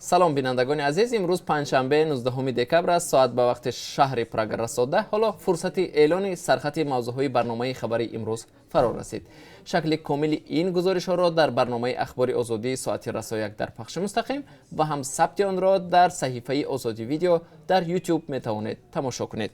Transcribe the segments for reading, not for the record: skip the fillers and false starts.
سلام بینندگان عزیز، امروز پنجشنبه 19 دکبر است، ساعت به وقت شهر پراگ رسیده. حالا فرصت اعلان سرخط موضوعهای برنامه خبری امروز فرا رسید. شکل کامل این گزارش ها را در برنامه اخبار آزادی ساعت رسا 1 در پخش مستقیم و هم ثبت آن را در صحیفه آزادی ویدیو در یوتیوب می توانید تماشا کنید.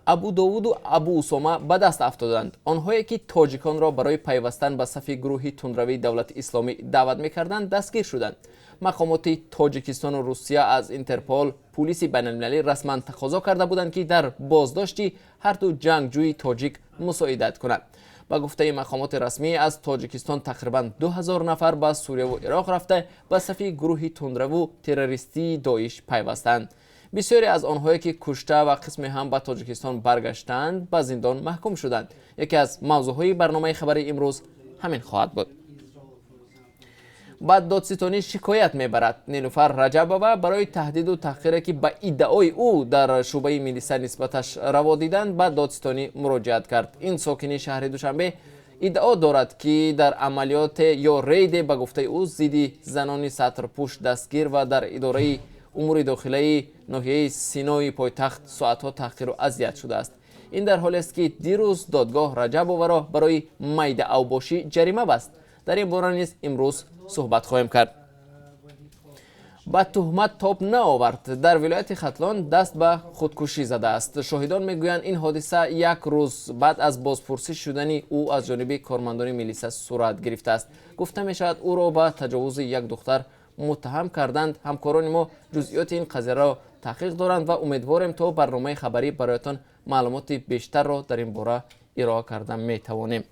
ابو داوود و ابو اسامه به دست افتادند. آنهایی که تاجیکان را برای پیوستن به صف گروه تندروی دولت اسلامی دعوت می‌کردند دستگیر شدند. مقامات تاجیکستان و روسیه از اینترپول، پلیس بین‌المللی رسما تقاضا کرده بودند که در بازداشتی هر دو جنگجوی تاجیک مساعدت کنند. با گفته مقامات رسمی از تاجیکستان تقریبا 2000 نفر به سوریه و عراق رفته به صف گروه تندرو تروریستی داعش پیوستند. بسیاری از آنهایی که کشته و قسمی هم به تاجیکستان برگشتند به زندان محکوم شدند. یکی از موضوعهای برنامه خبری امروز همین خواهد بود. بعد دادستانی شکایت میبرد. نیلوفر رجبوه برای تهدید و تحقیری که به ادعای او در شعبه ملیسا نسبتش روا دیدند به دادستانی مراجعت کرد. این ساکن شهر دوشنبه ادعا دارد که در عملیات یا رید به گفته او ضد زنان سطرپوش دستگیر و در اداره امور داخلی ناحیه سینای پایتخت ساعتها تحقیر و اذیت شده است. این در حالی است که دیروز دادگاه رجبوه را برای میده اوباشی جریمه بست. در این باره نیز امروز صحبت خواهیم کرد. با تهمت تاب نآورد. در ولایت ختلان دست به خودکشی زده است. شاهدان میگویند این حادثه یک روز بعد از بازپرسی شدن او از جانب کارمندان ملیسا صورت گرفته است. گفته می شود او را به تجاوز یک دختر متهم کردند. همکاران ما جزئیات این قضیه را تحقیق دارند و امیدواریم تا برنامه خبری برایتان معلومات بیشتر را در این باره ارائه کردن می توانیم.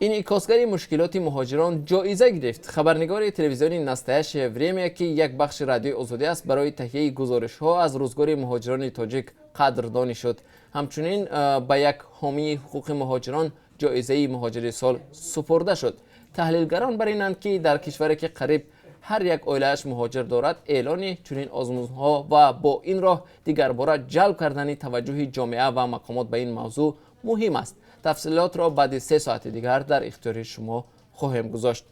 این انعکاسگر مشکلات مهاجران جایزه گرفت. خبرنگار تلویزیونی نستعه شوریم که یک بخش رادیوی آزادی است برای تهیه گزارش ها از روزگار مهاجران تاجیک قدردانی شد. همچنین به یک حامی حقوق مهاجران جایزه مهاجر سال سپرده شد. تحلیلگران بر اینند که در کشوری که قریب هر یک عائله‌اش مهاجر دارد اعلان چنین آزمون‌ها و با این راه دیگر باره جلب کردن توجه جامعه و مقامات به این موضوع مهم است. تفصیلات را بعد 3 ساعت دیگر در اختیار شما خواهیم گذاشت.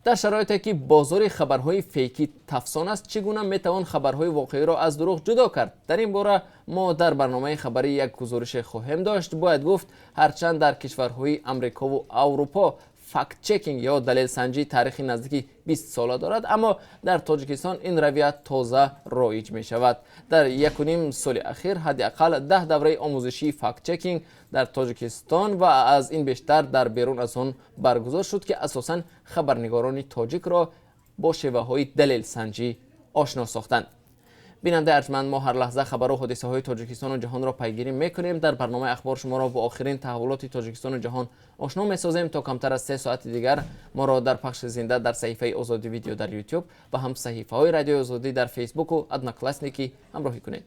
در شرایطی که بازار خبرهای فیکی تفسان است، چگونه میتوان خبرهای واقعی را از دروغ جدا کرد؟ در این باره ما در برنامه خبری یک گزارش خواهیم داشت. باید گفت هرچند در کشورهای امریکا و اروپا فکت چکینگ یا دلیل سنجی تاریخی نزدیک 20 ساله دارد، اما در تاجیکستان این رویه تازه رایج می شود. در 1.5 سال اخیر حداقل 10 دوره آموزشی فکت چکینگ در تاجیکستان و از این بیشتر در بیرون از آن برگزار شد که اساساً خبرنگاران تاجیک را با شیوه های دلیل سنجی آشنا ساختند. بیننده ارجمند، ما هر لحظه خبر و حادثه های تاجیکستان و جهان را پیگیری میکنیم. در برنامه اخبار شما را با آخرین تحولات تاجیکستان و جهان آشنا میسازیم. تا کمتر از 3 ساعت دیگر ما را در پخش زنده در صحیفه آزادی ویدیو در یوتیوب و هم صحیفه های رادیو آزادی در فیسبوک و ادنا کلاسنیکی همراهی کنید.